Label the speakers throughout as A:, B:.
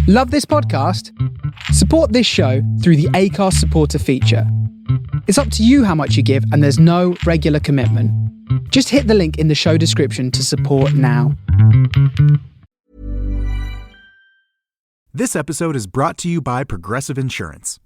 A: Love this podcast? Support this show through the Acast supporter feature. It's up to you how much you give, and there's no regular commitment. Just hit the link in the show description to support now.
B: This episode is brought to you by Progressive Insurance.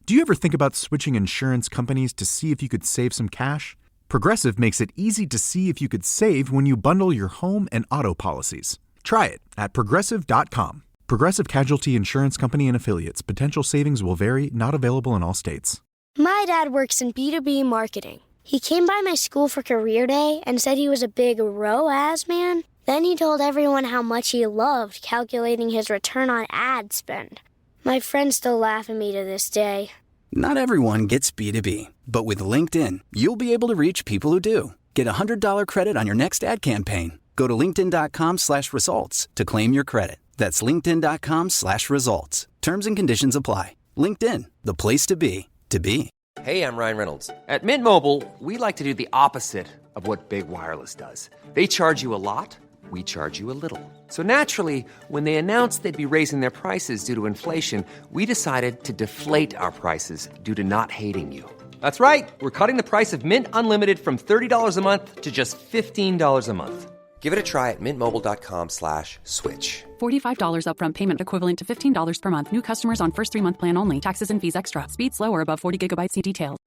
B: Do you ever think about switching insurance companies to see if you could save some cash? Progressive makes it easy to see if you could save when you bundle your home and auto policies. Try it at Progressive.com. Progressive Casualty Insurance Company and Affiliates. Potential savings will vary, not available in all states.
C: My dad works in B2B marketing. He came by my school for career day and said he was a big ROAS man. Then he told everyone how much he loved calculating his return on ad spend. My friends still laugh at me to this day.
D: Not everyone gets B2B, but with LinkedIn, you'll be able to reach people who do. Get a $100 credit on your next ad campaign. Go to linkedin.com/results to claim your credit. That's linkedin.com/results. Terms and conditions apply. LinkedIn, the place to be, to be.
E: Hey, I'm Ryan Reynolds. At Mint Mobile, we like to do the opposite of what Big Wireless does. They charge you a lot, we charge you a little. So naturally, when they announced they'd be raising their prices due to inflation, we decided to deflate our prices due to not hating you. That's right. We're cutting the price of Mint Unlimited from $30 a month to just $15 a month. Give it a try at mintmobile.com/switch.
F: $45 upfront payment equivalent to $15 per month. New customers on first 3-month plan only. Taxes and fees extra. Speed slower above 40 gigabytes. See details.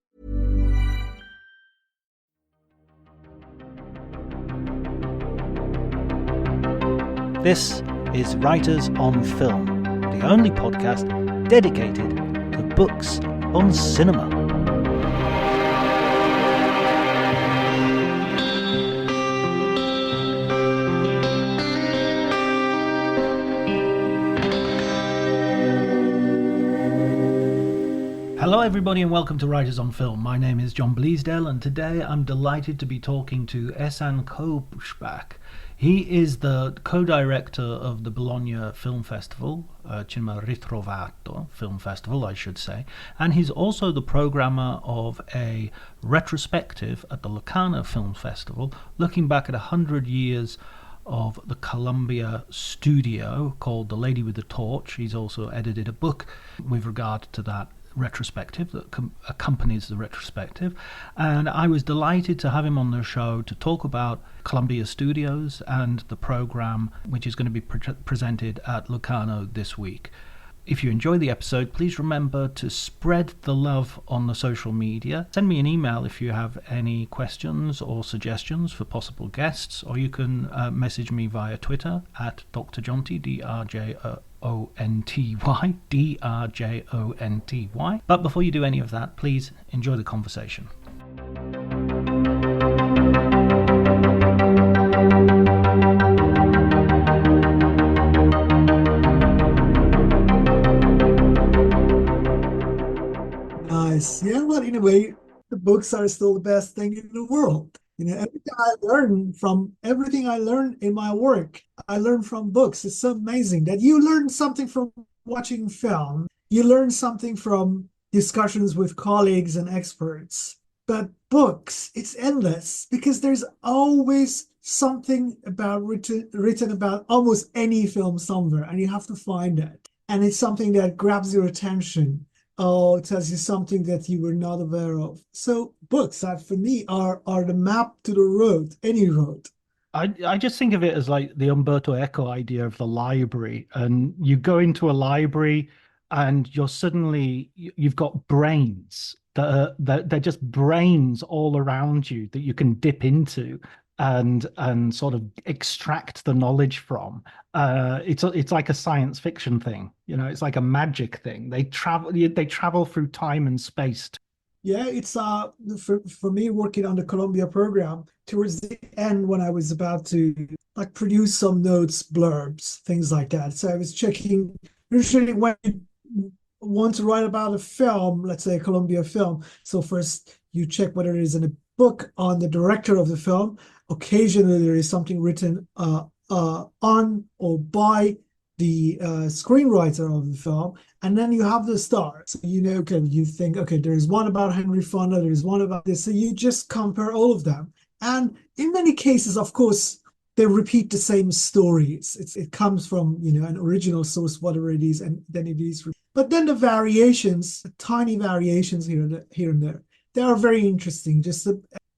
G: This is Writers on Film, the only podcast dedicated to books on cinema. Hello everybody and welcome to Writers on Film. My name is John Bleasdale and today I'm delighted to be talking to Ehsan Khoshbakht. He is the co-director of the Bologna Film Festival, Cinema Ritrovato Film Festival I should say, and he's also the programmer of a retrospective at the Locarno Film Festival, looking back at 100 years of the Columbia studio called The Lady with the Torch. He's also edited a book with regard to that retrospective that accompanies the retrospective, and I was delighted to have him on the show to talk about Columbia Studios and the program which is going to be presented at Locarno this week. If you enjoy the episode, please remember to spread the love on the social media. Send me an email if you have any questions or suggestions for possible guests, or you can message me via Twitter at Dr. Jonty, DRJONTY. But before you do any of that, please enjoy the conversation.
H: Nice. Yeah, well, in a way, the books are still the best thing in the world. Everything I learn in my work, I learn from books. It's so amazing that you learn something from watching film. You learn something from discussions with colleagues and experts. But books, it's endless because there's always something about written about almost any film somewhere, and you have to find it. And it's something that grabs your attention. It tells you something that you were not aware of. So books, for me, are the map to the road, any road.
G: I just think of it as like the Umberto Eco idea of the library. And you go into a library and you've got brains they're just brains all around you that you can dip into and sort of extract the knowledge from. It's like a science fiction thing, it's like a magic thing. They travel through time and space.
H: Yeah, it's for me working on the Columbia program, towards the end when I was about to produce some notes, blurbs, things like that. So I was checking, usually when you want to write about a film, let's say a Columbia film. So first you check whether it is in a book on the director of the film. Occasionally there is something written on or by the screenwriter of the film, and then you have the stars. So you think, okay, there's one about Henry Fonda, there's one about this. So you just compare all of them. And in many cases, of course, they repeat the same stories. It comes from, an original source, whatever it is, and then it is. But then the variations, tiny variations here and there, they are very interesting.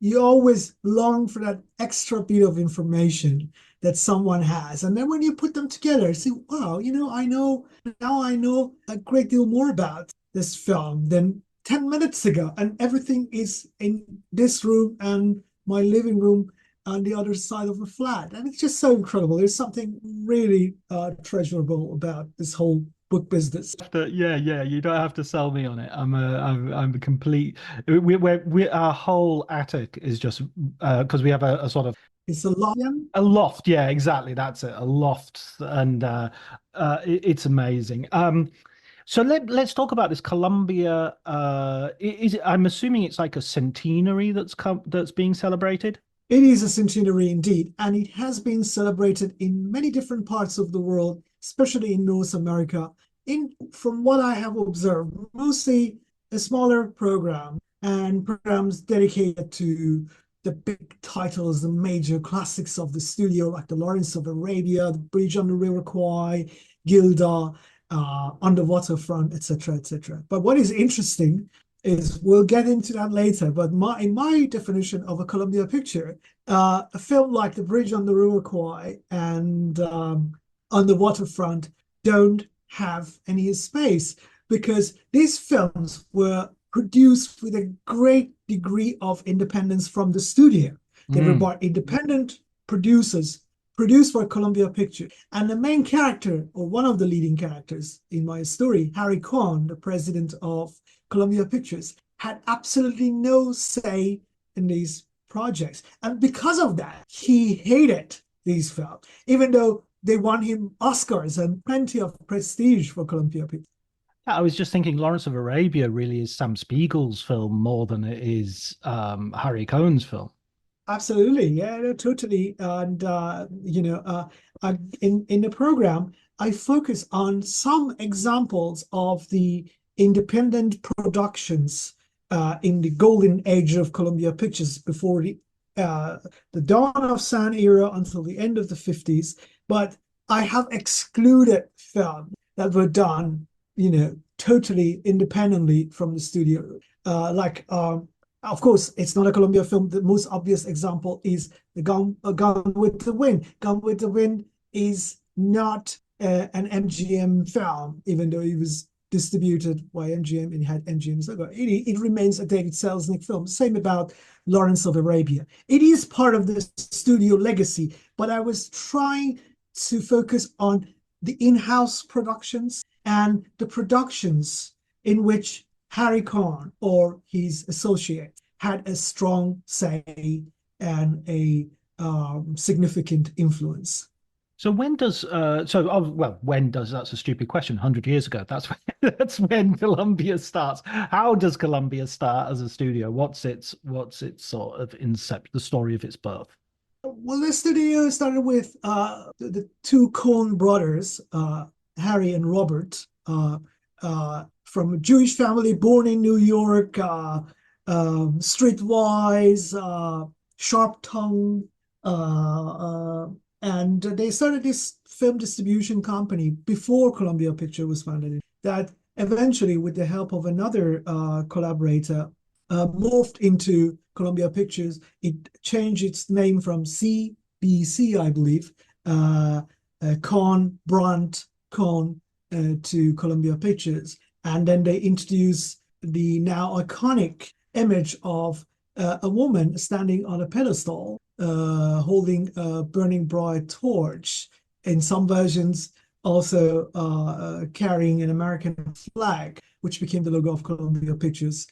H: You always long for that extra bit of information that someone has. And then when you put them together, you see, wow, I know a great deal more about this film than 10 minutes ago. And everything is in this room and my living room on the other side of the flat. And it's just so incredible. There's something really treasurable about this whole book business.
G: Yeah, you don't have to sell me on it. I'm a complete. Our whole attic is just because we have a sort of.
H: It's a loft.
G: A loft, yeah, exactly. That's it, a loft, and it's amazing. So let's talk about this Columbia. I'm assuming it's like a centenary that's being celebrated.
H: It is a centenary indeed, and it has been celebrated in many different parts of the world, especially in North America. From what I have observed, mostly a smaller program and programs dedicated to the big titles, the major classics of the studio, like the Lawrence of Arabia, the Bridge on the River Kwai, Gilda, On the Waterfront, etc., etc. But what is interesting is, we'll get into that later, but in my definition of a Columbia picture, a film like The Bridge on the River Kwai and On the Waterfront don't have any space, because these films were produced with a great degree of independence from the studio. They were by independent producers, produced by Columbia Pictures. And the main character, or one of the leading characters in my story, Harry Cohn, the president of Columbia Pictures, had absolutely no say in these projects. And because of that, he hated these films, even though they won him Oscars and plenty of prestige for Columbia Pictures.
G: I was just thinking Lawrence of Arabia really is Sam Spiegel's film more than it is Harry Cohn's film.
H: Absolutely, yeah, totally. And in the program, I focus on some examples of the independent productions in the golden age of Columbia Pictures, before the dawn of sound era until the end of the 50s. But I have excluded films that were done, totally independently from the studio. Of course, it's not a Columbia film. The most obvious example is the Gone with the Wind. Gone with the Wind is not an MGM film, even though it was distributed by MGM and had MGM's logo. It remains a David Selznick film. Same about Lawrence of Arabia. It is part of the studio legacy, but I was trying to focus on the in-house productions and the productions in which Harry Cohn or his associate had a strong say and a significant influence.
G: So when does that's a stupid question. 100 years ago, that's when Columbia starts. How does Columbia start as a studio? What's its sort of the story of its birth?
H: Well, the studio started with the two Cohn brothers, Harry and Robert, from a Jewish family born in New York, streetwise, sharp-tongued, and they started this film distribution company before Columbia Pictures was founded, that eventually, with the help of another collaborator, morphed into Columbia Pictures. It changed its name from CBC, I believe, Cohn, Brandt, Cohn, to Columbia Pictures. And then they introduced the now iconic image of a woman standing on a pedestal, holding a burning bright torch. In some versions, also carrying an American flag, which became the logo of Columbia Pictures.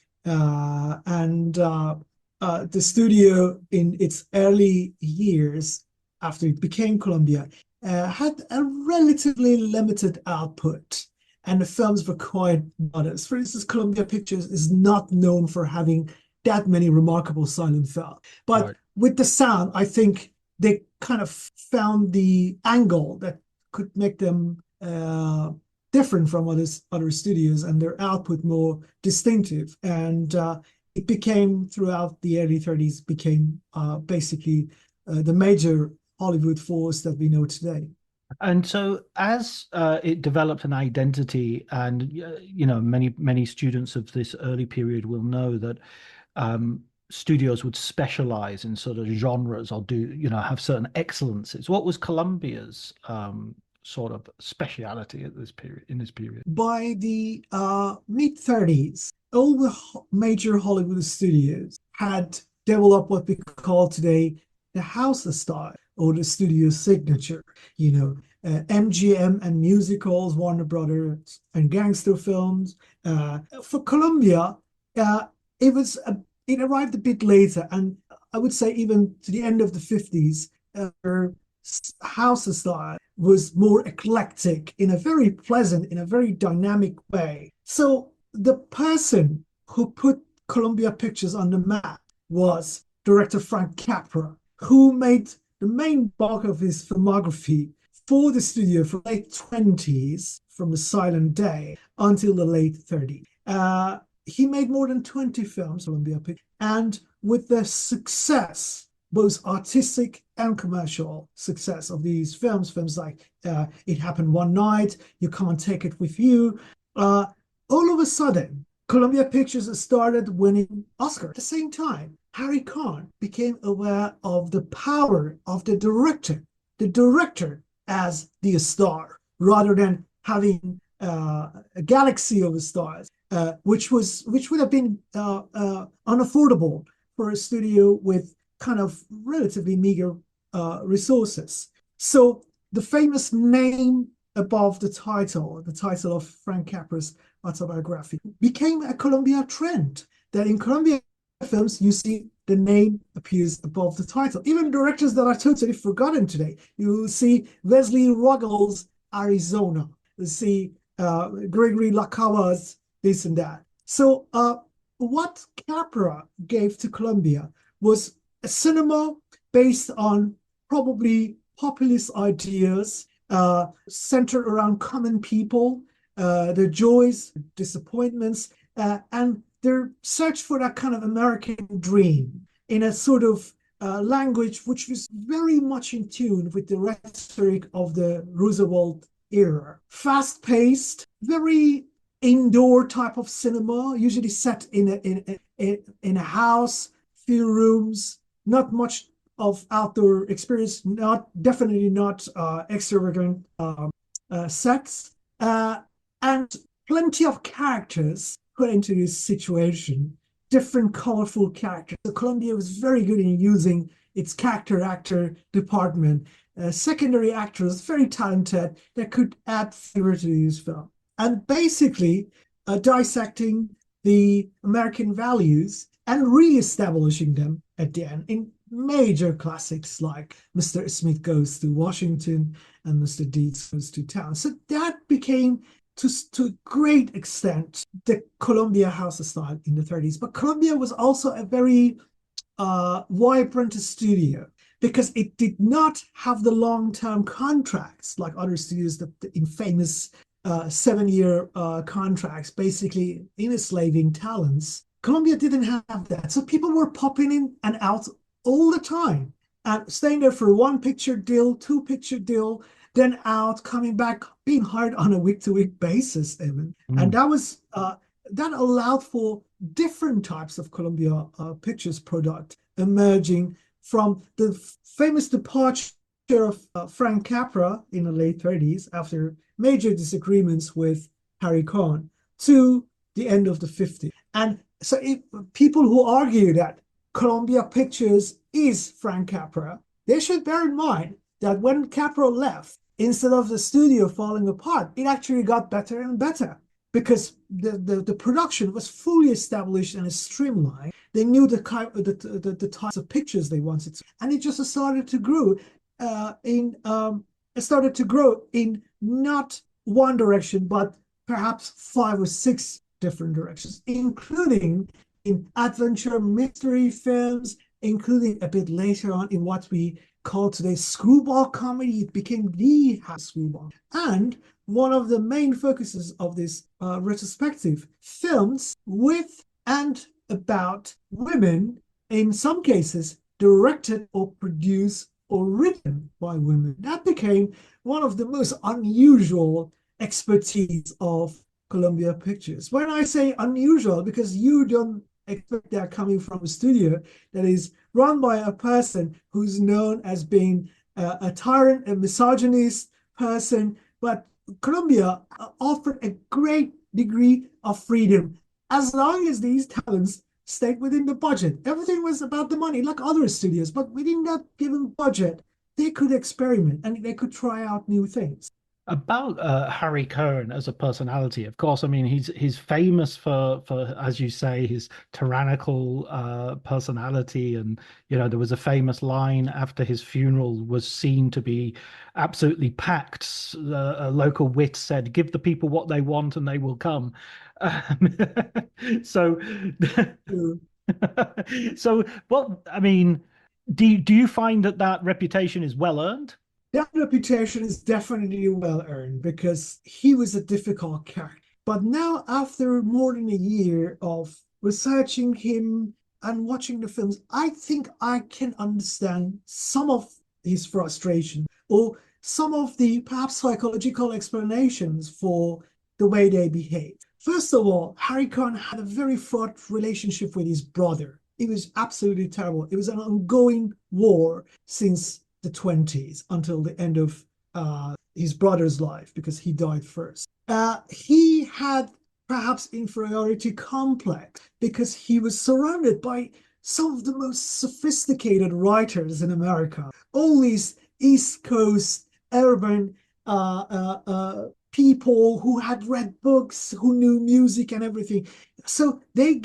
H: The studio, in its early years after it became Columbia, had a relatively limited output, and the films were quite modest. For instance, Columbia Pictures is not known for having that many remarkable silent films. But right, with the sound, I think they kind of found the angle that could make them different from other studios, and their output more distinctive. And it became, throughout the early 30s, became basically the major Hollywood force that we know today.
G: And so, as it developed an identity, and many students of this early period will know that studios would specialize in sort of genres or have certain excellences. What was Columbia's sort of speciality at this period? In this period,
H: by the mid 30s, all the major Hollywood studios had developed what we call today the house style or the studio signature. MGM and musicals, Warner Brothers and gangster films. For Columbia, it arrived a bit later, and I would say even to the end of the 50s, house style was more eclectic in a very pleasant, in a very dynamic way. So the person who put Columbia Pictures on the map was director Frank Capra, who made the main bulk of his filmography for the studio from the late 20s, from The Silent Day, until the late 30s. He made more than 20 films, Columbia Pictures, and with the success, both artistic and commercial success of these films like It Happened One Night, You Can't Take It With You, all of a sudden, Columbia Pictures started winning Oscars. At the same time, Harry Cohn became aware of the power of the director as the star, rather than having a galaxy of stars, which would have been unaffordable for a studio with kind of relatively meager resources. So the famous name above the title of Frank Capra's autobiography, became a Columbia trend. That in Columbia films, you see the name appears above the title. Even directors that are totally forgotten today. You see Leslie Ruggles' Arizona. You see Gregory Lacava's this and that. So what Capra gave to Columbia was a cinema based on probably populist ideas, centered around common people, their joys, disappointments, and their search for that kind of American dream in a sort of language which was very much in tune with the rhetoric of the Roosevelt era. Fast-paced, very indoor type of cinema, usually set in a house, few rooms, not much of outdoor experience, definitely not extravagant sets, and plenty of characters put into this situation, different colorful characters. So Columbia was very good in using its character actor department, secondary actors, very talented, that could add flavor to this film. And basically dissecting the American values and re-establishing them at the end in major classics like Mr. Smith Goes to Washington and Mr. Deeds Goes to Town. So that became, to a great extent, the Columbia house style in the 30s. But Columbia was also a very vibrant studio because it did not have the long-term contracts like other studios that in famous 7-year contracts, basically enslaving talents. Columbia didn't have that. So people were popping in and out all the time and staying there for 1 picture deal, 2 picture deal, then out, coming back, being hired on a week-to-week basis even. And that was that allowed for different types of Columbia Pictures product emerging from the famous departure of Frank Capra in the late 30s after major disagreements with Harry Cohn to the end of the 50s. And so people who argue that Columbia Pictures is Frank Capra, they should bear in mind that when Capra left, instead of the studio falling apart, it actually got better and better because the production was fully established and streamlined. They knew the types of pictures they wanted to, and it just started to grow in not one direction, but perhaps 5 or 6 different directions, including in adventure mystery films, including a bit later on in what we call today screwball comedy. It became the screwball. And one of the main focuses of this retrospective, films with and about women, in some cases directed or produced or written by women. That became one of the most unusual expertise of Columbia Pictures. When I say unusual, because you don't expect that coming from a studio that is run by a person who's known as being a tyrant, a misogynist person, but Columbia offered a great degree of freedom as long as these talents stayed within the budget. Everything was about the money, like other studios, but within that given budget, they could experiment and they could try out new things.
G: About Harry Cohn as a personality, of course, I mean he's famous for as you say his tyrannical personality, and there was a famous line after his funeral was seen to be absolutely packed. A local wit said, "Give the people what they want and they will come." Um, so, so what I mean, do you find that reputation is well earned?
H: That reputation is definitely well earned because he was a difficult character. But now, after more than a year of researching him and watching the films, I think I can understand some of his frustration or some of the perhaps psychological explanations for the way they behave. First of all, Harry Cohn had a very fraught relationship with his brother. It was absolutely terrible. It was an ongoing war since the 20s until the end of his brother's life, because he died first. He had perhaps inferiority complex because he was surrounded by some of the most sophisticated writers in America. All these East Coast urban people who had read books, who knew music and everything. So they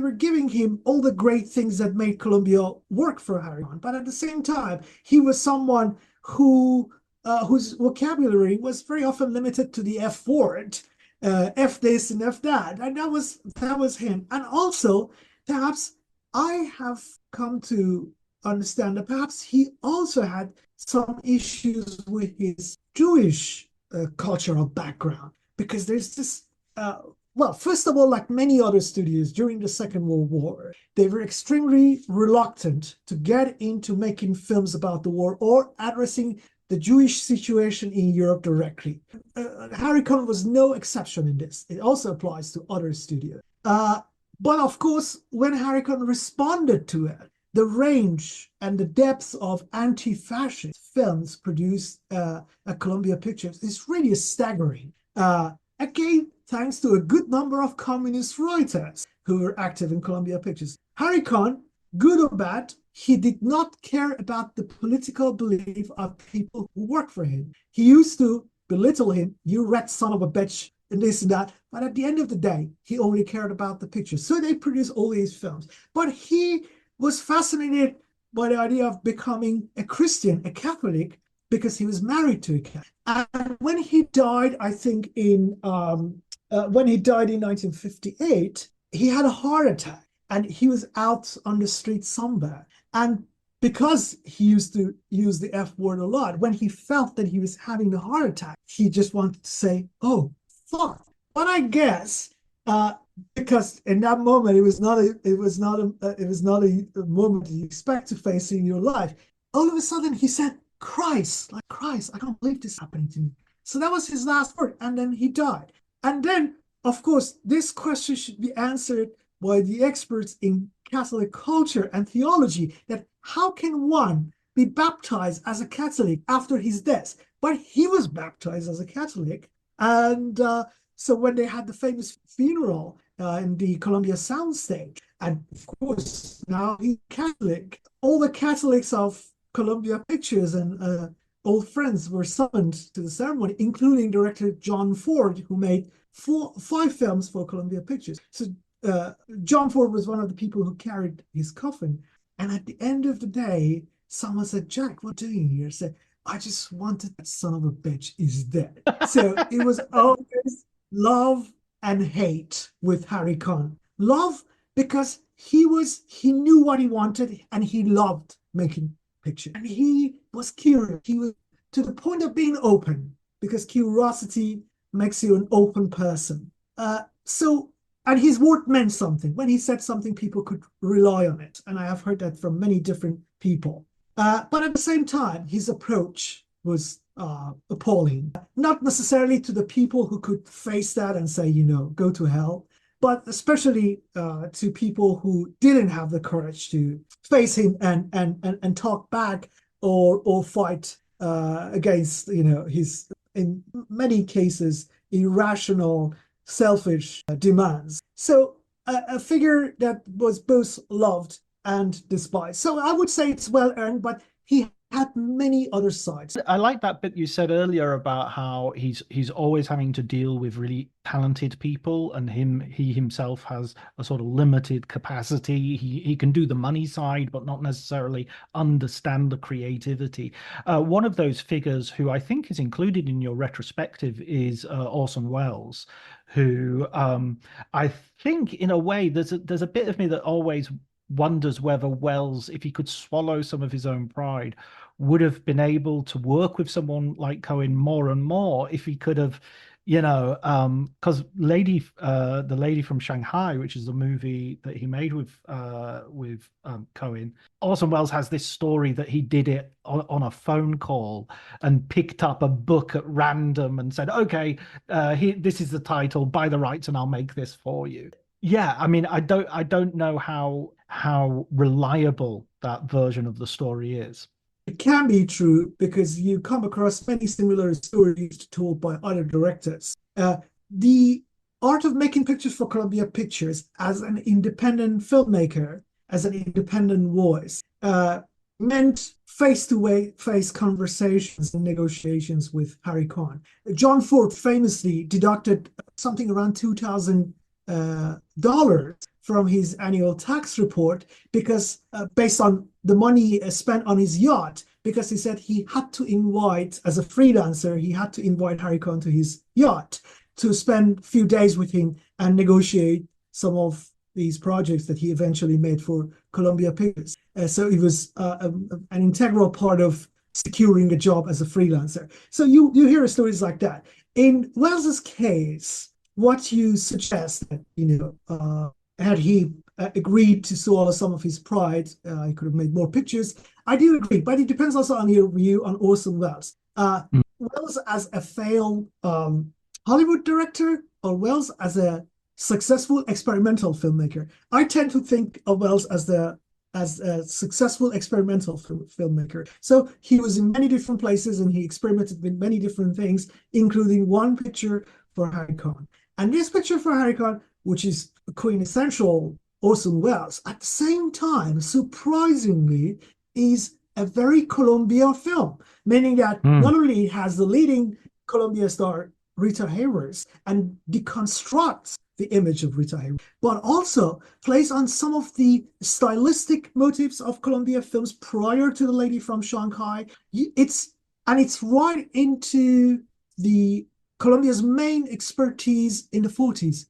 H: were giving him all the great things that made Columbia work for Harry Cohn. But at the same time, he was someone whose vocabulary was very often limited to the F word, F this and F that, and that was him. And also, perhaps I have come to understand that perhaps he also had some issues with his Jewish cultural background, because there's this well, first of all, like many other studios during the Second World War, they were extremely reluctant to get into making films about the war or addressing the Jewish situation in Europe directly. Harry Cohn was no exception in this. It also applies to other studios. But of course, when Harry Cohn responded to it, the range and the depth of anti-fascist films produced at Columbia Pictures is really staggering. Again, thanks to a good number of communist writers who were active in Columbia Pictures. Harry Cohn, good or bad, he did not care about the political belief of people who worked for him. He used to belittle him, "You rat son of a bitch," and this and that. But at the end of the day, he only cared about the pictures. So they produced all these films. But he was fascinated by the idea of becoming a Christian, a Catholic, because he was married to a Catholic. And when he died, I think when he died in 1958, he had a heart attack and he was out on the street somewhere. And because he used to use the F word a lot, when he felt that he was having the heart attack, he just wanted to say, "Oh, fuck." But I guess because in that moment it was not a moment you expect to face in your life. All of a sudden he said, "Christ, like Christ, I can't believe this is happening to me." So that was his last word, and then he died. And then, of course, this question should be answered by the experts in Catholic culture and theology, that how can one be baptized as a Catholic after his death? But he was baptized as a Catholic. And so when they had the famous funeral in the Columbia soundstage, and of course, now he's Catholic, all the Catholics of Columbia Pictures and old friends were summoned to the ceremony, including director John Ford, who made 5 films for Columbia Pictures. So John Ford was one of the people who carried his coffin. And at the end of the day, someone said, "Jack, what are you doing here?" I said, "I just wanted that son of a bitch is dead." So it was always love and hate with Harry Cohn. Love because he knew what he wanted and he loved making pictures. And he was curious. He was to the point of being open, because curiosity makes you an open person. And his word meant something. When he said something, people could rely on it. And I have heard that from many different people. But at the same time, his approach was appalling. Not necessarily to the people who could face that and say, go to hell, but especially to people who didn't have the courage to face him and talk back or fight against, his, in many cases, irrational, selfish demands. So a figure that was both loved and despised. So I would say it's well earned, but he had many other sides.
G: I like that bit you said earlier about how he's always having to deal with really talented people, and he himself has a sort of limited capacity. He can do the money side, but not necessarily understand the creativity. One of those figures who I think is included in your retrospective is Orson Welles, who I think in a way there's a bit of me that always wonders whether Welles, if he could swallow some of his own pride, would have been able to work with someone like Cohen more and more if he could have, because the Lady from Shanghai, which is a movie that he made with Cohen, Orson Welles has this story that he did it on a phone call and picked up a book at random and said, okay, this is the title, buy the rights and I'll make this for you. Yeah, I mean, I don't know how reliable that version of the story is.
H: It can be true because you come across many similar stories told by other directors. The art of making pictures for Columbia Pictures as an independent filmmaker, as an independent voice, meant face-to-face conversations and negotiations with Harry Cohn. John Ford famously deducted something around $2,000 from his annual tax report because based on the money spent on his yacht, because he said he had to invite, as a freelancer, he had to invite Harry Cohn to his yacht to spend a few days with him and negotiate some of these projects that he eventually made for Columbia Pictures. So it was an integral part of securing a job as a freelancer. So you hear stories like that. In Welles's case, what you suggest that, had he agreed to swallow some of his pride, he could have made more pictures. I do agree, but it depends also on your view on Orson Welles. Welles as a failed Hollywood director, or Welles as a successful experimental filmmaker? I tend to think of Welles as a successful experimental filmmaker. So he was in many different places and he experimented with many different things, including one picture for Harry Cohn. And this picture for Harry Cohn, which is a quintessential Orson Welles, at the same time, surprisingly, is a very Columbia film, meaning that not only has the leading Columbia star Rita Hayworth and deconstructs the image of Rita Hayworth, but also plays on some of the stylistic motifs of Columbia films prior to The Lady from Shanghai. It's right into the Columbia's main expertise in the 40s,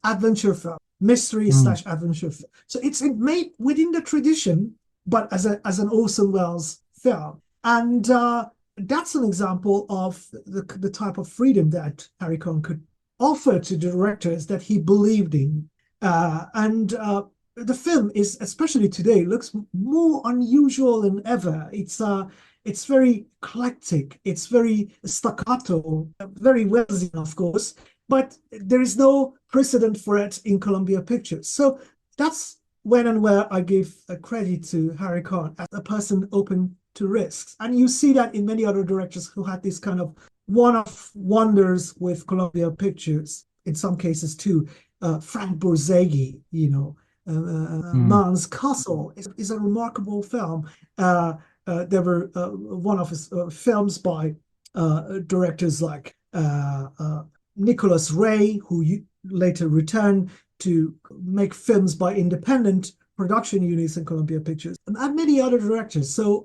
H: adventure film, mystery / adventure film. So it's made within the tradition, but as an Orson Welles film. And that's an example of the type of freedom that Harry Cohn could offer to directors that he believed in. The film is, especially today, looks more unusual than ever. It's very eclectic, it's very staccato, very Wellesian, of course, but there is no precedent for it in Columbia Pictures. So that's when and where I give credit to Harry Cohn as a person open to risks. And you see that in many other directors who had this kind of one-off wonders with Columbia Pictures, in some cases too. Frank Borzage, Man's Castle is a remarkable film. There were one of his films by directors like Nicholas Ray, who later returned to make films by independent production units in Columbia Pictures, and many other directors. So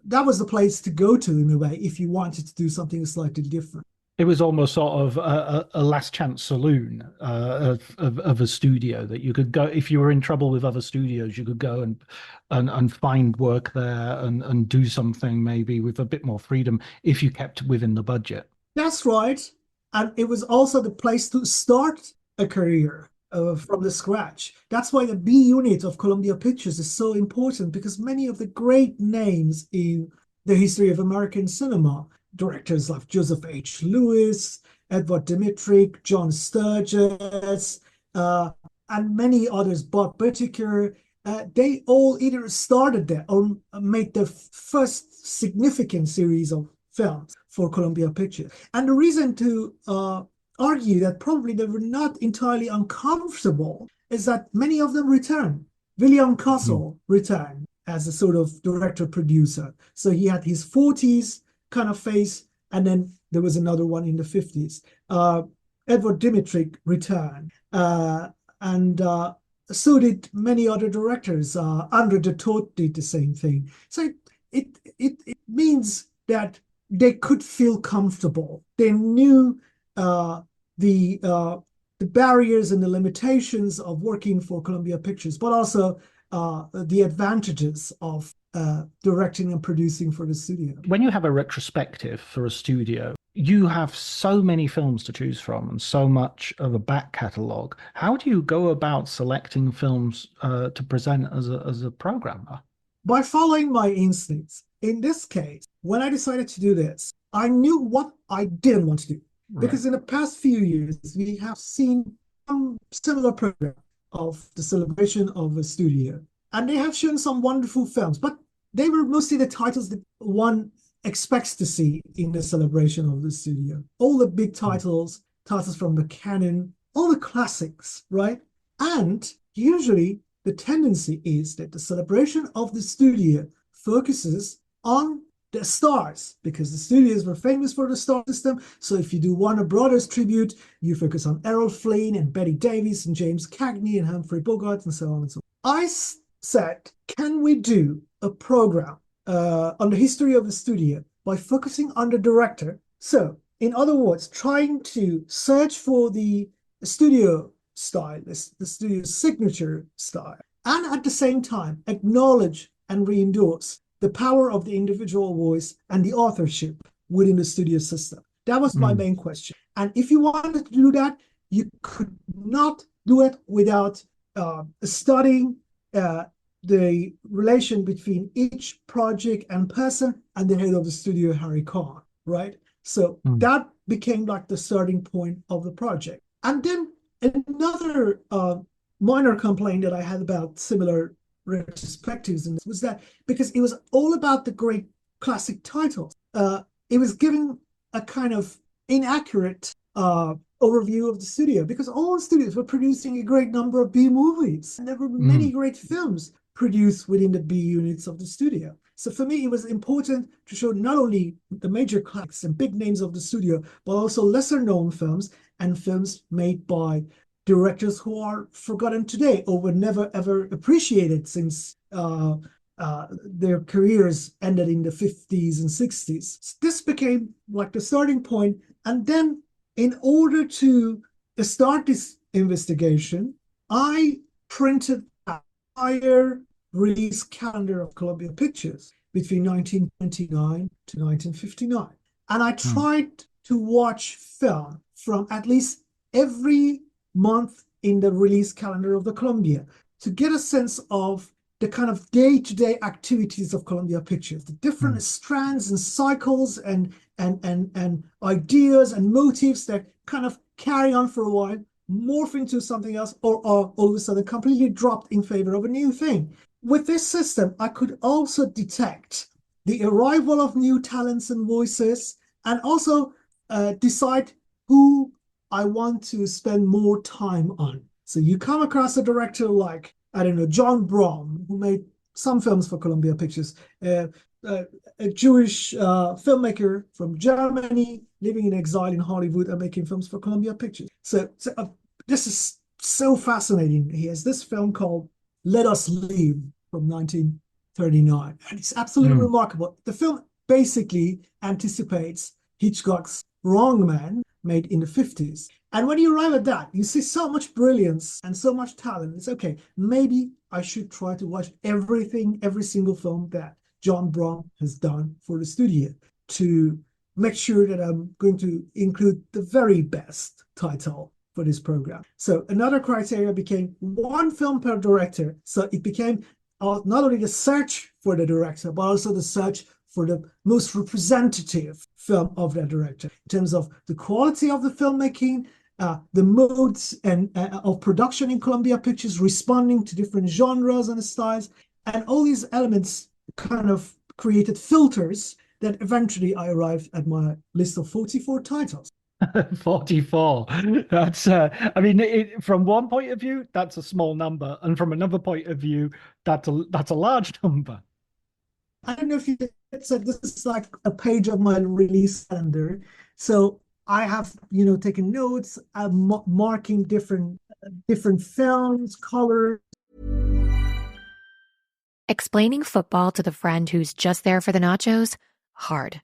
H: that was the place to go to, in a way, if you wanted to do something slightly different.
G: It was almost sort of a last chance saloon of a studio that you could go, if you were in trouble with other studios, you could go and find work there and do something maybe with a bit more freedom if you kept within the budget.
H: That's right. And it was also the place to start a career. from the scratch. That's why the B unit of Columbia Pictures is so important, because many of the great names in the history of American cinema, directors like Joseph H. Lewis, Edward Dmytryk, John Sturges, and many others, Bob Whittaker, they all either started there or made the first significant series of films for Columbia Pictures. And the reason to argue that probably they were not entirely uncomfortable is that many of them returned. William Castle returned as a sort of director-producer. So he had his 40s kind of face, and then there was another one in the 50s. Edward Dmytryk returned, and so did many other directors. Andre de Toth did the same thing. So it means that they could feel comfortable. They knew the barriers and the limitations of working for Columbia Pictures, but also the advantages of directing and producing for the studio.
G: When you have a retrospective for a studio, you have so many films to choose from and so much of a back catalogue. How do you go about selecting films to present as a programmer?
H: By following my instincts. In this case, when I decided to do this, I knew what I didn't want to do. Because in the past few years, we have seen some similar program of the celebration of a studio. And they have shown some wonderful films, but they were mostly the titles that one expects to see in the celebration of the studio. All the big titles from the canon, all the classics, right? And usually the tendency is that the celebration of the studio focuses on the stars, because the studios were famous for the star system. So if you do Warner Brothers tribute, you focus on Errol Flynn and Bette Davis and James Cagney and Humphrey Bogart and so on and so on. I said, can we do a program on the history of the studio by focusing on the director? So in other words, trying to search for the studio style, the studio signature style, and at the same time acknowledge and re-endorse the power of the individual voice and the authorship within the studio system. That was my main question. And if you wanted to do that, you could not do it without studying the relation between each project and person and the head of the studio, Harry Kahn, right? So that became like the starting point of the project. And then another minor complaint that I had about similar retrospectives was that because it was all about the great classic titles, it was giving a kind of inaccurate overview of the studio, because all studios were producing a great number of B movies, and there were many great films produced within the B units of the studio. So for me, it was important to show not only the major classics and big names of the studio, but also lesser known films and films made by directors who are forgotten today or were never ever appreciated since their careers ended in the 50s and 60s. This became like the starting point. And then in order to start this investigation, I printed an entire release calendar of Columbia Pictures between 1929 to 1959. And I tried to watch film from at least every month in the release calendar of the Columbia to get a sense of the kind of day-to-day activities of Columbia Pictures, the different strands and cycles and ideas and motifs that kind of carry on for a while, morph into something else, or are all of a sudden completely dropped in favor of a new thing. With this system, I could also detect the arrival of new talents and voices, and also decide who I want to spend more time on. So you come across a director like, I don't know, John Braun, who made some films for Columbia Pictures, a Jewish filmmaker from Germany living in exile in Hollywood and making films for Columbia Pictures. So this is so fascinating. He has this film called Let Us Live from 1939. And it's absolutely remarkable. The film basically anticipates Hitchcock's Wrong Man, made in the 50s. And when you arrive at that, you see so much brilliance and so much talent. It's okay, maybe I should try to watch every single film that John Braun has done for the studio to make sure that I'm going to include the very best title for this program. So another criteria became one film per director. So it became not only the search for the director, but also the search for the most representative film of that director in terms of the quality of the filmmaking, the modes and of production in Columbia Pictures, responding to different genres and styles, and all these elements kind of created filters that eventually I arrived at my list of 44 titles.
G: 44. That's, I mean, from one point of view, that's a small number. And from another point of view, that's a large number.
H: I don't know if you said this is like a page of my release calendar. So I have, taken notes, I'm marking different films, colors.
I: Explaining football to the friend who's just there for the nachos? Hard.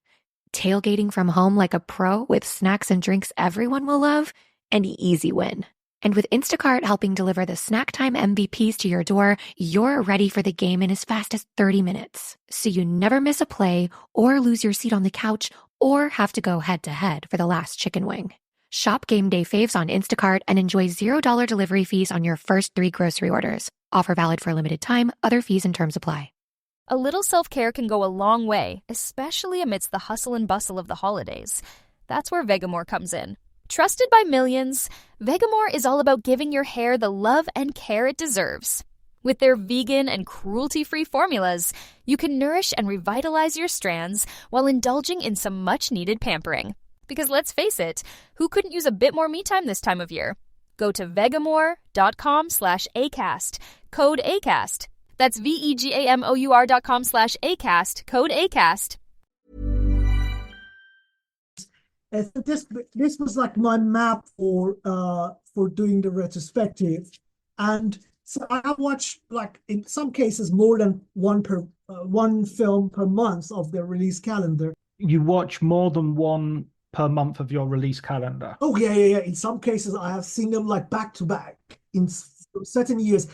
I: Tailgating from home like a pro with snacks and drinks everyone will love? An easy win. And with Instacart helping deliver the snack time MVPs to your door, you're ready for the game in as fast as 30 minutes. So you never miss a play or lose your seat on the couch or have to go head-to-head for the last chicken wing. Shop Game Day Faves on Instacart and enjoy $0 delivery fees on your first 3 grocery orders. Offer valid for a limited time. Other fees and terms apply.
J: A little self-care can go a long way, especially amidst the hustle and bustle of the holidays. That's where Vegamore comes in. Trusted by millions, Vegamore is all about giving your hair the love and care it deserves. With their vegan and cruelty-free formulas, you can nourish and revitalize your strands while indulging in some much-needed pampering. Because let's face it, who couldn't use a bit more me time this time of year? Go to vegamore.com/ACAST, code ACAST. That's vegamor.com/ACAST, code ACAST.
H: This was like my map for doing the retrospective, and so I have watched, like in some cases, more than one film per month of the release calendar.
G: You watch more than one per month of your release calendar?
H: Oh yeah. In some cases, I have seen them like back to back in certain years.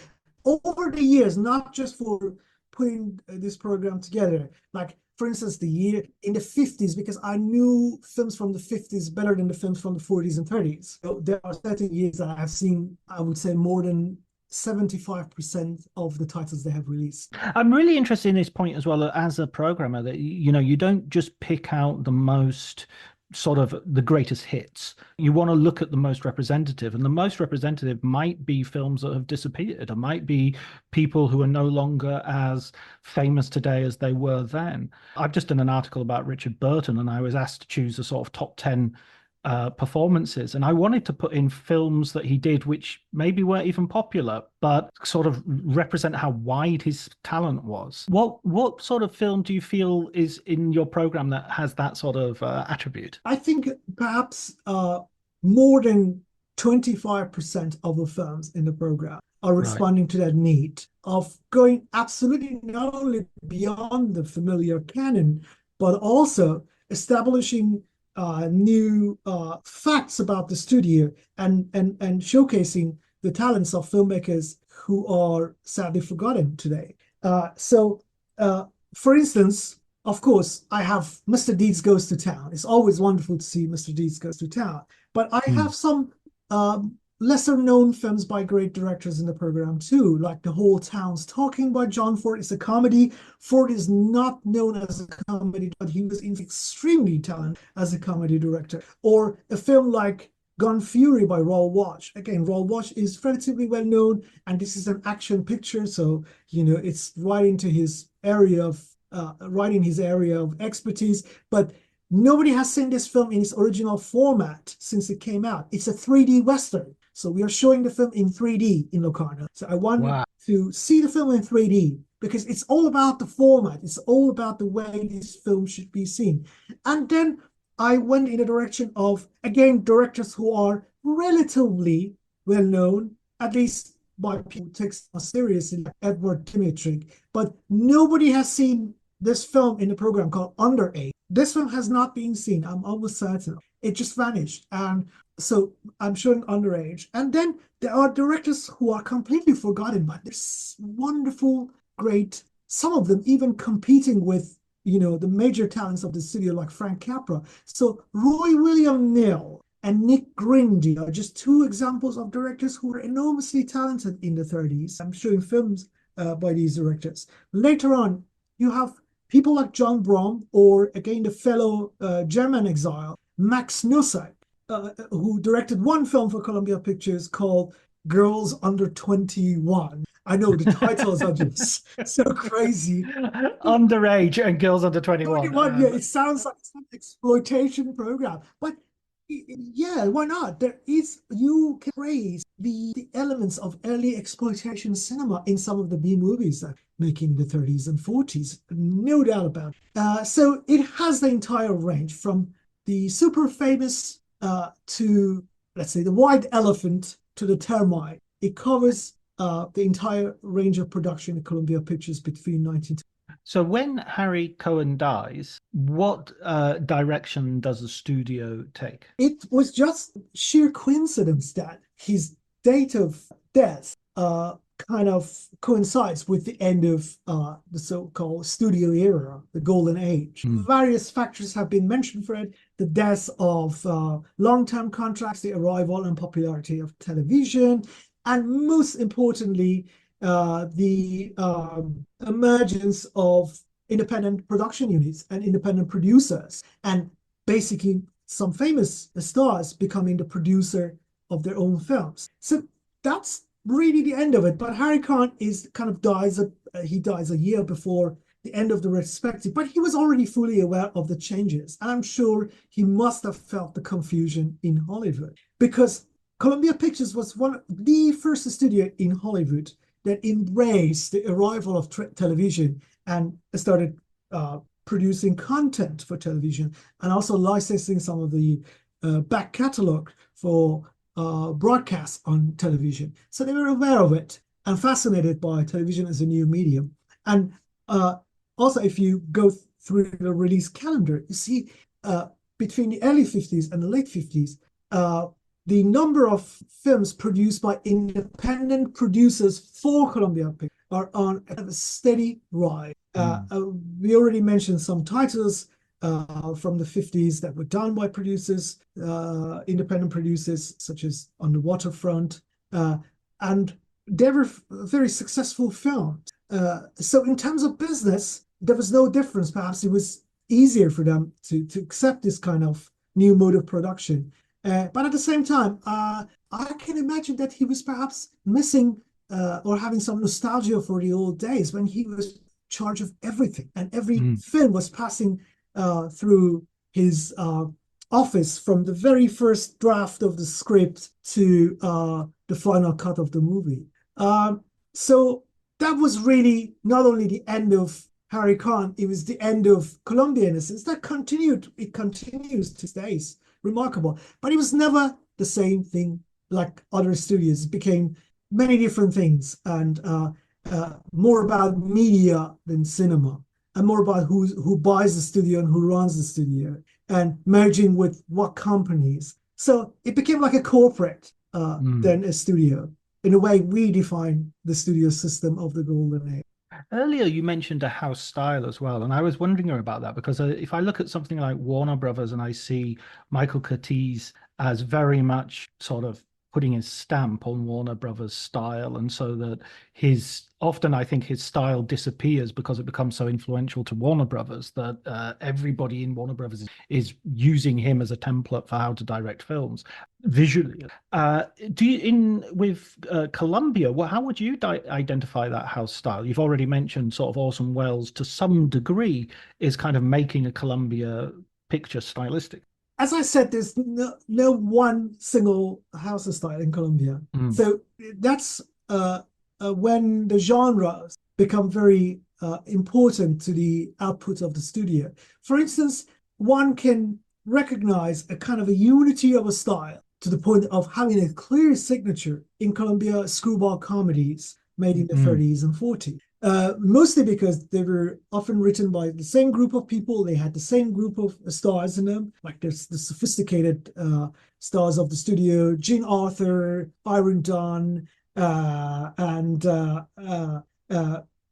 H: Over the years, not just for putting this program together, like for instance, the year in the 50s, because I knew films from the 50s better than the films from the 40s and 30s. So there are certain years that I have seen, I would say, more than 75% of the titles they have released.
G: I'm really interested in this point as well, as a programmer, that you don't just pick out the most sort of the greatest hits. You want to look at the most representative, and the most representative might be films that have disappeared. It might be people who are no longer as famous today as they were then. I've just done an article about Richard Burton, and I was asked to choose a sort of top 10 performances, and I wanted to put in films that he did which maybe weren't even popular, but sort of represent how wide his talent was. What sort of film do you feel is in your program that has that sort of attribute?
H: I think perhaps more than 25% of the films in the program are responding to that need of going absolutely not only beyond the familiar canon, but also establishing new facts about the studio and showcasing the talents of filmmakers who are sadly forgotten today. So, for instance, of course, I have Mr. Deeds Goes to Town. It's always wonderful to see Mr. Deeds Goes to Town. But I have some lesser known films by great directors in the program too, like The Whole Town's Talking by John Ford. It's a comedy. Ford is not known as a comedy, but he was extremely talented as a comedy director. Or a film like Gun Fury by Raoul Walsh. Again, Raoul Walsh is relatively well known, and this is an action picture, so it's right into his area of expertise. But nobody has seen this film in its original format since it came out. It's a 3D Western. So we are showing the film in 3D in Locarno. So I want to see the film in 3D because it's all about the format. It's all about the way this film should be seen. And then I went in the direction of, again, directors who are relatively well known, at least by people who take it seriously, like Edward Dmytryk. But nobody has seen this film in the program called Underage. This film has not been seen, I'm almost certain. It just vanished. And so I'm showing Underage. And then there are directors who are completely forgotten, but they're wonderful, great, some of them even competing with, the major talents of the studio like Frank Capra. So Roy William Neill and Nick Grindy are just two examples of directors who were enormously talented in the 30s. I'm showing films by these directors. Later on, you have people like John Brom, or again, the fellow German exile, Max Nussek, who directed one film for Columbia Pictures called Girls Under 21. I know the titles are just so crazy.
G: Underage and Girls Under 21.
H: Yeah, it sounds like some exploitation program, but yeah, why not? You can praise the elements of early exploitation cinema in some of the B movies that making the 30s and 40s, no doubt about it. So it has the entire range from the super famous to, let's say, the white elephant to the termite. It covers the entire range of production at Columbia Pictures between 19...
G: So when Harry Cohen dies, what direction does the studio take?
H: It was just sheer coincidence that his date of death kind of coincides with the end of the so-called studio era, the golden age. Various factors have been mentioned for it: the death of long-term contracts, the arrival and popularity of television, and most importantly, the emergence of independent production units and independent producers, and basically some famous stars becoming the producer of their own films. So that's really the end of it. But Harry Cohen dies a year before the end of the Retrospective, but he was already fully aware of the changes, and I'm sure he must have felt the confusion in Hollywood, because Columbia Pictures was the first studio in Hollywood that embraced the arrival of television and started producing content for television, and also licensing some of the back catalog for broadcast on television. So they were aware of it and fascinated by television as a new medium. And also, if you go through the release calendar, you see between the early 50s and the late 50s, the number of films produced by independent producers for Columbia Pictures are on a steady rise. We already mentioned some titles from the 50s that were done by producers, independent producers, such as On the Waterfront, and they were very successful films. So in terms of business, there was no difference. Perhaps it was easier for them to accept this kind of new mode of production. But at the same time, I can imagine that he was perhaps missing or having some nostalgia for the old days when he was in charge of everything, and every film was passing through his office, from the very first draft of the script to the final cut of the movie. So that was really not only the end of Harry Cohen, it was the end of Columbia in a sense. It continues to this days. Remarkable. But it was never the same thing like other studios. It became many different things, and more about media than cinema, and more about who buys the studio and who runs the studio, and merging with what companies. So it became like a corporate than a studio. In a way, we define the studio system of the golden age.
G: Earlier, you mentioned a house style as well, and I was wondering about that because if I look at something like Warner Brothers and I see Michael Curtiz as very much sort of putting his stamp on Warner Brothers style, and so that I think his style disappears because it becomes so influential to Warner Brothers that everybody in Warner Brothers is using him as a template for how to direct films visually. With Columbia, how would you identify that house style? You've already mentioned sort of Orson Welles to some degree is kind of making a Columbia picture stylistic.
H: As I said, there's no one single house style in Columbia. So that's when the genres become very important to the output of the studio. For instance, one can recognize a kind of a unity of a style to the point of having a clear signature in Columbia screwball comedies made in the 30s and 40s. Mostly because they were often written by the same group of people. They had the same group of stars in them, like there's the sophisticated stars of the studio, Gene Arthur, Iron Dunn, and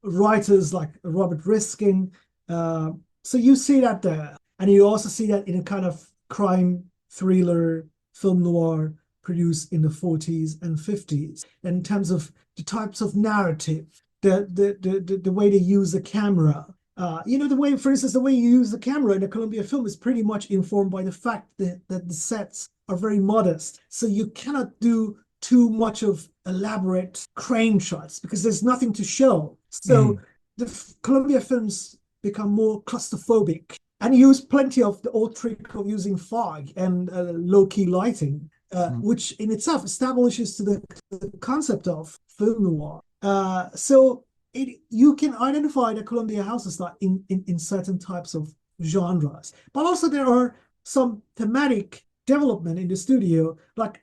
H: writers like Robert Riskin. So you see that there. And you also see that in a kind of crime thriller film noir produced in the 40s and 50s, in terms of the types of narrative, the way they use the camera. The way, for instance, the way you use the camera in a Columbia film is pretty much informed by the fact that the sets are very modest. So you cannot do too much of elaborate crane shots because there's nothing to show. So the Columbia films become more claustrophobic and use plenty of the old trick of using fog and low-key lighting, which in itself establishes to the concept of film noir. You can identify the Columbia houses in certain types of genres, but also there are some thematic development in the studio. Like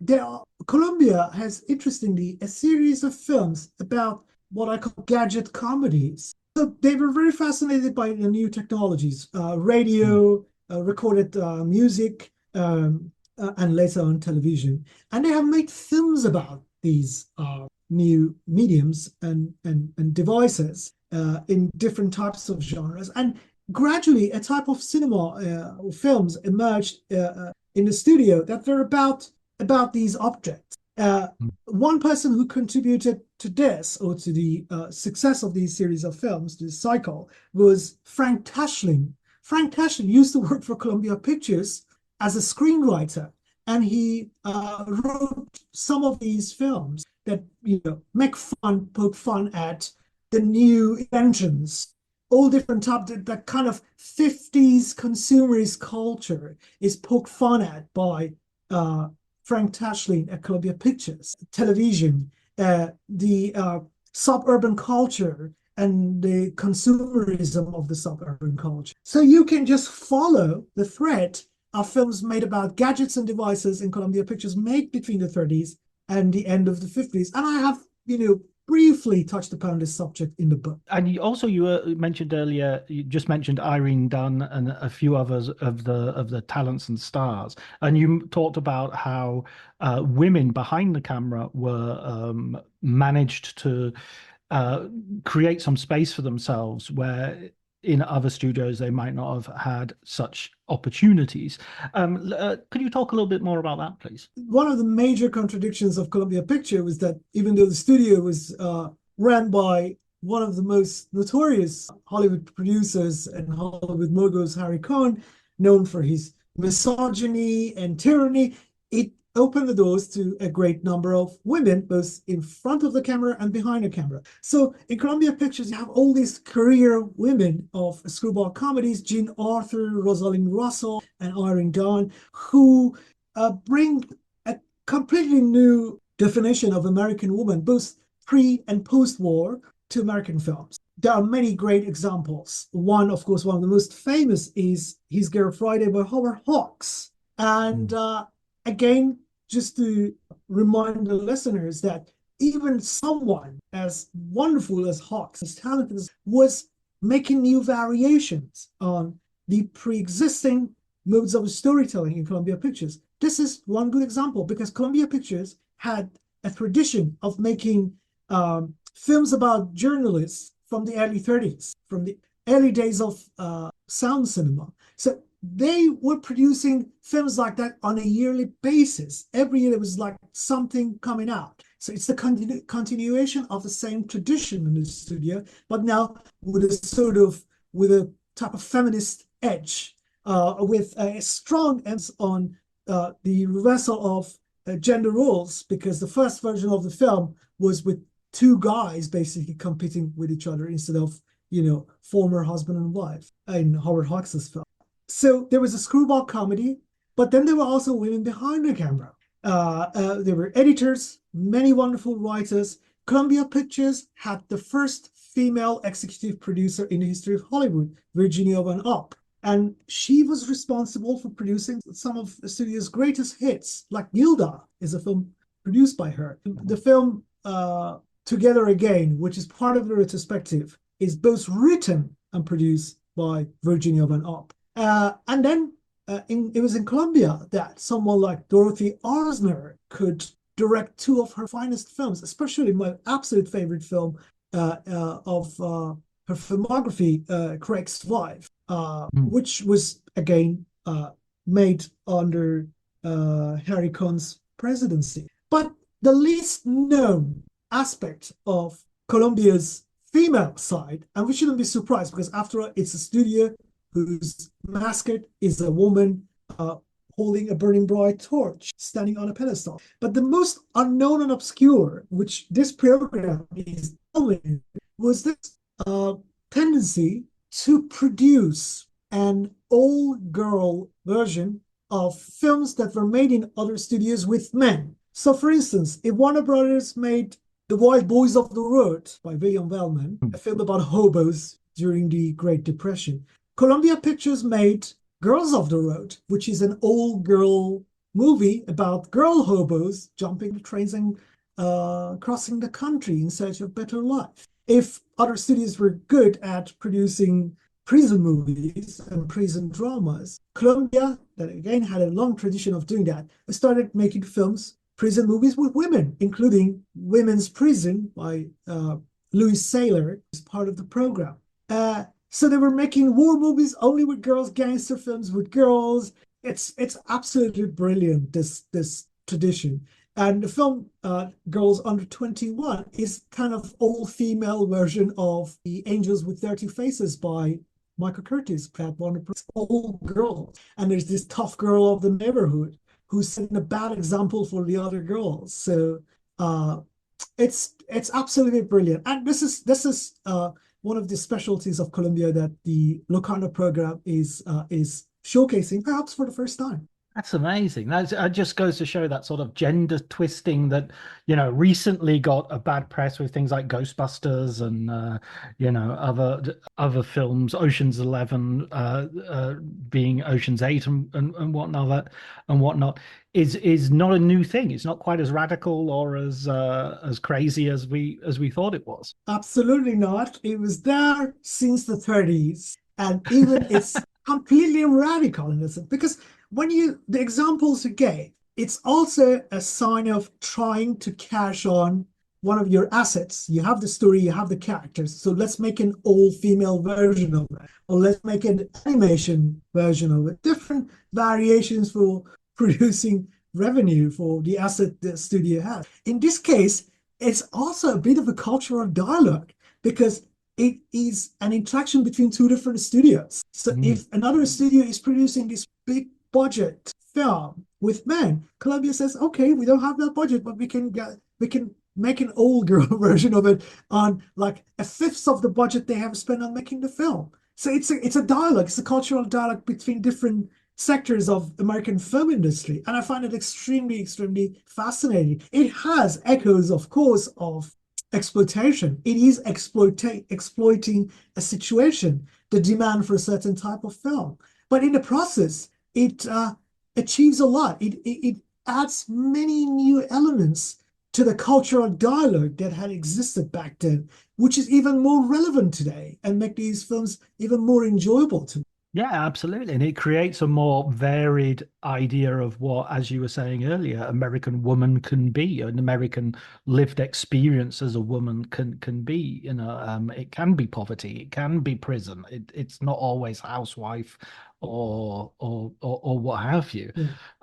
H: Columbia has, interestingly, a series of films about what I call gadget comedies. So they were very fascinated by the new technologies, radio, recorded music, and later on television. And they have made films about these new mediums and devices in different types of genres. And gradually a type of cinema films emerged in the studio that were about these objects. One person who contributed to this, or to the success of these series of films, this cycle, was Frank Tashlin. Frank Tashlin used to work for Columbia Pictures as a screenwriter, and he wrote some of these films that poke fun at the new inventions, all different types. That kind of 50s consumerist culture is poked fun at by Frank Tashlin at Columbia Pictures. Television, the suburban culture and the consumerism of the suburban culture. So you can just follow the thread of films made about gadgets and devices in Columbia Pictures made between the 30s and the end of the 50s. And I have, briefly touched upon this subject in the book.
G: And you mentioned earlier, you just mentioned Irene Dunn and a few others of the talents and stars, and you talked about how women behind the camera were managed to create some space for themselves where in other studios they might not have had such opportunities. Could you talk a little bit more about that, please?
H: One of the major contradictions of Columbia Pictures was that even though the studio was ran by one of the most notorious Hollywood producers and Hollywood moguls, Harry Cohn, known for his misogyny and tyranny, it opened the doors to a great number of women, both in front of the camera and behind the camera. So in Columbia Pictures, you have all these career women of screwball comedies, Jean Arthur, Rosalind Russell, and Irene Dunn, who bring a completely new definition of American woman, both pre and post-war, to American films. There are many great examples. One, of course, one of the most famous is His Girl Friday by Howard Hawks. And again, just to remind the listeners that even someone as wonderful as Hawks, as talented as, was making new variations on the pre-existing modes of storytelling in Columbia Pictures. This is one good example because Columbia Pictures had a tradition of making films about journalists from the early 30s, from the early days of sound cinema. So they were producing films like that on a yearly basis. Every year there was like something coming out. So it's the continuation of the same tradition in the studio, but now with a type of feminist edge, with a strong emphasis on the reversal of gender roles, because the first version of the film was with two guys basically competing with each other instead of, former husband and wife in Howard Hawks' film. So there was a screwball comedy, but then there were also women behind the camera. There were editors, many wonderful writers. Columbia Pictures had the first female executive producer in the history of Hollywood, Virginia Van Opp. And she was responsible for producing some of the studio's greatest hits, like Gilda is a film produced by her. The film Together Again, which is part of the retrospective, is both written and produced by Virginia Van Opp. And then it was in Columbia that someone like Dorothy Arzner could direct two of her finest films, especially my absolute favorite film of her filmography, Craig's Wife, which was, again, made under Harry Cohn's presidency. But the least known aspect of Colombia's female side, and we shouldn't be surprised because after all, it's a studio whose mascot is a woman holding a burning bright torch, standing on a pedestal. But the most unknown and obscure, which this program is only, was this tendency to produce an all-girl version of films that were made in other studios with men. So, for instance, if Warner Brothers made The Wild Boys of the Road by William Wellman, a film about hobos during the Great Depression, Columbia Pictures made Girls of the Road, which is an all-girl movie about girl hobos jumping the trains and crossing the country in search of better life. If other studios were good at producing prison movies and prison dramas, Columbia, that again had a long tradition of doing that, started making films, prison movies with women, including Women's Prison by Louis Saylor, as part of the program. So they were making war movies only with girls, gangster films with girls. It's absolutely brilliant, this tradition. And the film Girls Under 21 is kind of all-female version of The Angels with Dirty Faces by Michael Curtis, Pat Warner, all girls. And there's this tough girl of the neighborhood who's setting a bad example for the other girls. So it's absolutely brilliant. And this is one of the specialties of Colombia that the Locarno program is showcasing, perhaps for the first time.
G: That's amazing. That just goes to show that sort of gender twisting that, recently got a bad press with things like Ghostbusters and, other films, Ocean's 11 being Ocean's 8 and whatnot is not a new thing. It's not quite as radical or as crazy as we thought it was.
H: Absolutely not. It was there since the 30s, and even it's completely radical in this, because the examples you gave, it's also a sign of trying to cash on one of your assets. You have the story, you have the characters, so let's make an all-female version of it, or let's make an animation version of it. Different variations for producing revenue for the asset the studio has. In this case, it's also a bit of a cultural dialogue because it is an interaction between two different studios. So if another studio is producing this big budget film with men, Columbia says, okay, we don't have that budget, but we can make an old girl version of it on like a fifth of the budget they have spent on making the film. So it's a dialogue, it's a cultural dialogue between different sectors of American film industry, and I find it extremely, extremely fascinating. It has echoes, of course, of exploitation. It is exploiting a situation, the demand for a certain type of film, but in the process, it achieves a lot. It adds many new elements to the cultural dialogue that had existed back then, which is even more relevant today and make these films even more enjoyable to me.
G: Yeah, absolutely. And it creates a more varied idea of what, as you were saying earlier, American woman can be, an American lived experience as a woman can be. It can be poverty, it can be prison. It's not always housewife or what have you,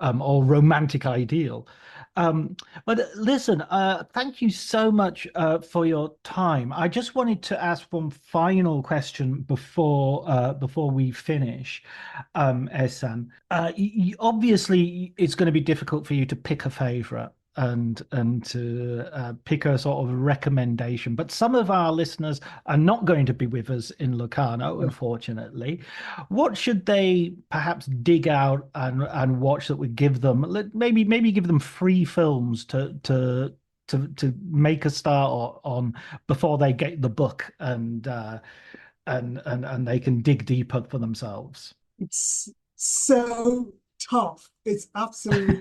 G: or romantic ideal. But listen, thank you so much for your time. I just wanted to ask one final question before we finish, Ehsan. Obviously, it's going to be difficult for you to pick a favorite and to pick a sort of recommendation, but some of our listeners are not going to be with us in Locarno, unfortunately. What should they perhaps dig out and watch that would give them maybe give them free films to make a start on before they get the book and they can dig deeper for themselves?
H: It's so tough. It's absolutely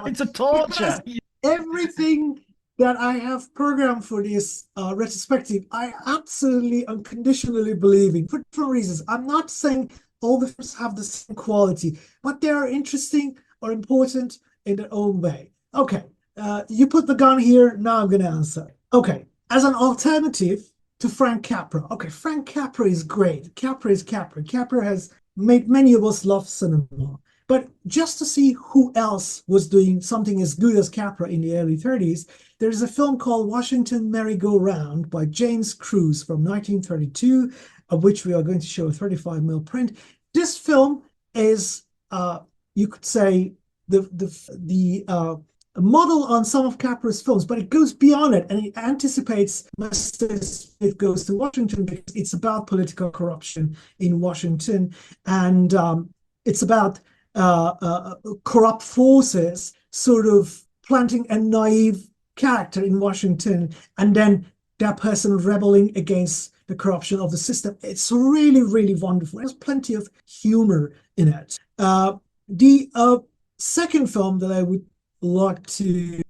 G: it's a torture.
H: Everything that I have programmed for this retrospective, I absolutely unconditionally believe in for different reasons. I'm not saying all the films have the same quality, but they are interesting or important in their own way. Okay, you put the gun here, now I'm going to answer. Okay, as an alternative to Frank Capra. Okay, Frank Capra is great. Capra is Capra. Capra has made many of us love cinema. But just to see who else was doing something as good as Capra in the early 30s, there's a film called Washington Merry-Go-Round by James Cruise from 1932, of which we are going to show a 35mm print. This film is, you could say, the model on some of Capra's films, but it goes beyond it, and it anticipates Mr. Smith Goes to Washington, because it's about political corruption in Washington, and it's about corrupt forces sort of planting a naive character in Washington, and then that person rebelling against the corruption of the system. It's really, really wonderful. There's plenty of humor in it. The second film that I would like to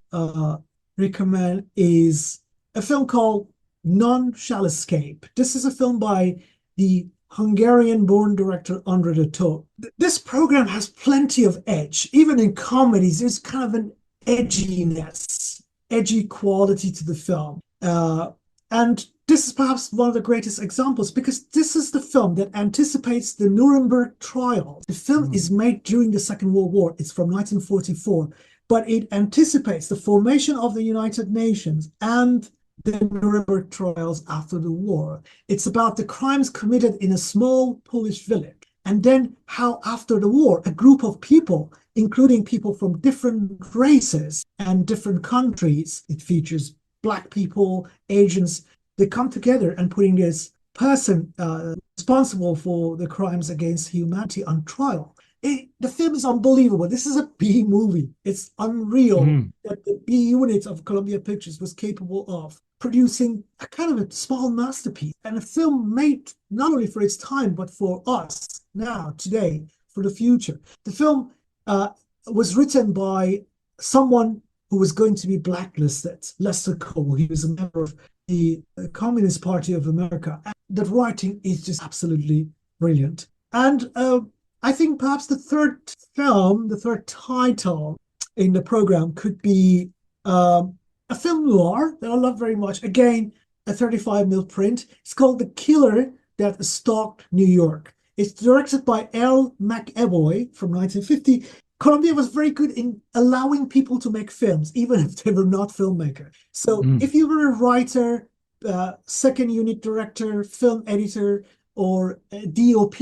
H: recommend is a film called None Shall Escape. This is a film by the Hungarian-born director André de Toth. This program has plenty of edge. Even in comedies, there's kind of an edgy quality to the film. And this is perhaps one of the greatest examples, because this is the film that anticipates the Nuremberg trial. The film is made during the Second World War. It's from 1944, but it anticipates the formation of the United Nations and the Nuremberg trials after the war. It's about the crimes committed in a small Polish village, and then how after the war, a group of people, including people from different races and different countries, it features Black people, Asians, they come together and putting this person responsible for the crimes against humanity on trial. The film is unbelievable. This is a B movie. It's unreal that the B unit of Columbia Pictures was capable of producing a kind of a small masterpiece, and a film made not only for its time, but for us now, today, for the future. The film was written by someone who was going to be blacklisted, Lester Cole. He was a member of the Communist Party of America. And the writing is just absolutely brilliant. And I think perhaps the third title in the program could be a film noir that I love very much. Again, a 35mm print. It's called The Killer That Stalked New York. It's directed by L. McEvoy from 1950. Columbia was very good in allowing people to make films, even if they were not filmmakers. So if you were a writer, second unit director, film editor, or DOP,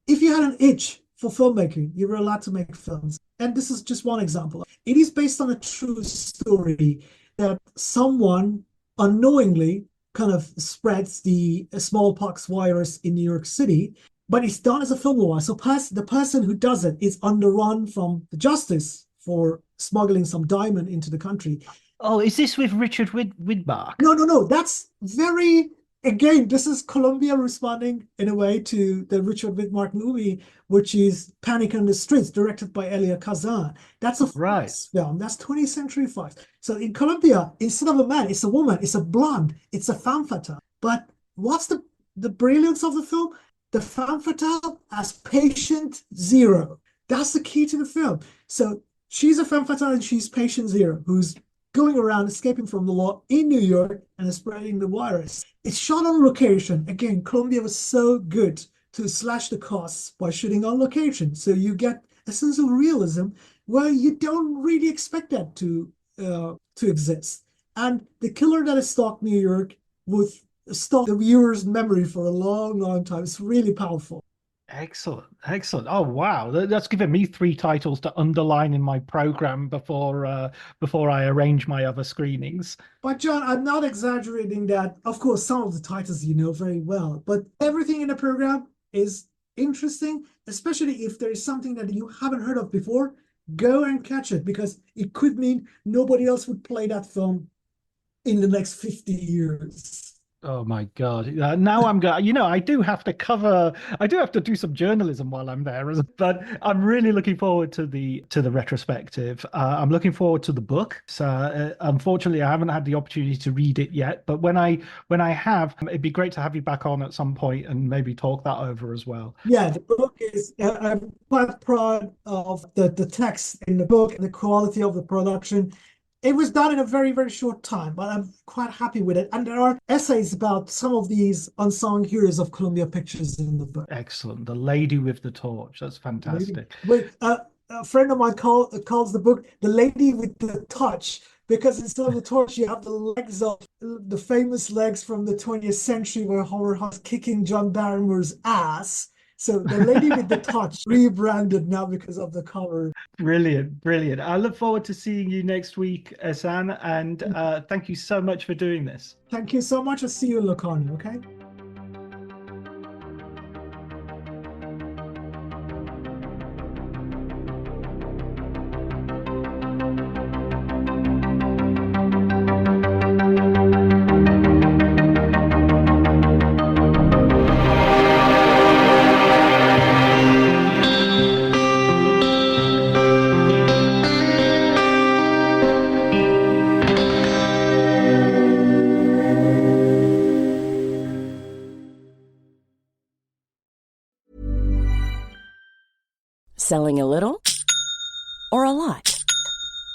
H: if you had an itch for filmmaking, you were allowed to make films. And this is just one example. It is based on a true story that someone unknowingly kind of spreads the smallpox virus in New York City, but it's done as a film noir. So the person who does it is on the run from the justice for smuggling some diamond into the country.
G: Oh, is this with Richard Widmark?
H: No. That's very, again, this is Columbia responding in a way to the Richard Widmark movie, which is Panic on the Streets, directed by Elia Kazan. That's a film. That's 20th Century Fox. So in Columbia, instead of a man, it's a woman. It's a blonde. It's a femme fatale. But what's the brilliance of the film? The femme fatale as patient zero. That's the key to the film. So she's a femme fatale and she's patient zero, who's going around escaping from the law in New York and spreading the virus. It's shot on location. Again, Columbia was so good to slash the costs by shooting on location. So you get a sense of realism where you don't really expect that to exist. And The Killer That Stalked New York would stalk the viewer's memory for a long, long time. It's really powerful.
G: Excellent. Oh, wow. That's given me 3 titles to underline in my program before I arrange my other screenings.
H: But John, I'm not exaggerating that. Of course, some of the titles you know very well, but everything in the program is interesting, especially if there is something that you haven't heard of before. Go and catch it, because it could mean nobody else would play that film in the next 50 years.
G: Oh my God. Now I'm going, I do have to do some journalism while I'm there, but I'm really looking forward to the retrospective. I'm looking forward to the book. So unfortunately, I haven't had the opportunity to read it yet, but when I have, it'd be great to have you back on at some point and maybe talk that over as well.
H: Yeah, the book is, I'm quite proud of the text in the book and the quality of the production. It was done in a very, very short time, but I'm quite happy with it. And there are essays about some of these unsung heroes of Columbia Pictures in the book.
G: Excellent. The Lady with the Torch. That's fantastic.
H: A friend of mine calls the book The Lady with the Touch, because instead of the torch, you have the legs of the famous legs from the 20th century where Howard Hawks kicking John Barrymore's ass. So The Lady with the Touch rebranded now because of the cover.
G: Brilliant, brilliant. I look forward to seeing you next week, Ehsan, and thank you so much for doing this.
H: Thank you so much. I'll see you in Locarno, okay?
K: Selling a little or a lot?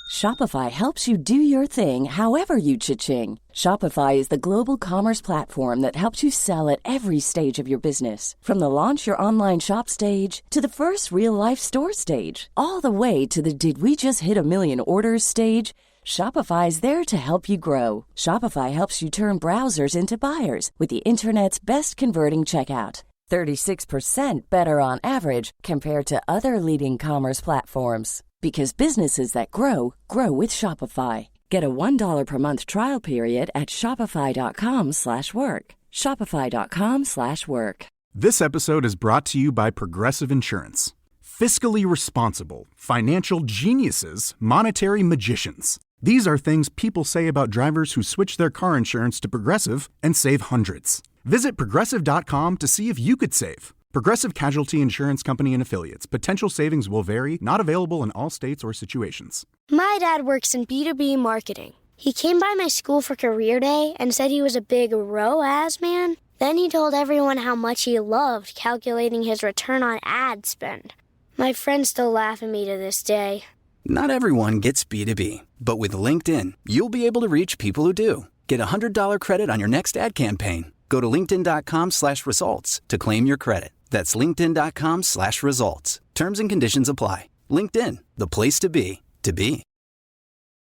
K: Shopify helps you do your thing however you cha-ching. Shopify is the global commerce platform that helps you sell at every stage of your business. From the launch your online shop stage to the first real life store stage, all the way to the did we just hit a million orders stage. Shopify is there to help you grow. Shopify helps you turn browsers into buyers with the internet's best converting checkout. 36% better on average compared to other leading commerce platforms. Because businesses that grow, grow with Shopify. Get a $1 per month trial period at shopify.com/work. Shopify.com/work.
B: This episode is brought to you by Progressive Insurance. Fiscally responsible, financial geniuses, monetary magicians. These are things people say about drivers who switch their car insurance to Progressive and save hundreds. Visit Progressive.com to see if you could save. Progressive Casualty Insurance Company and Affiliates. Potential savings will vary, not available in all states or situations.
C: My dad works in B2B marketing. He came by my school for career day and said he was a big ROAS man. Then he told everyone how much he loved calculating his return on ad spend. My friends still laugh at me to this day.
D: Not everyone gets B2B, but with LinkedIn, you'll be able to reach people who do. Get a $100 credit on your next ad campaign. Go to linkedin.com/results to claim your credit. That's linkedin.com/results. Terms and conditions apply. LinkedIn, the place to be, to be.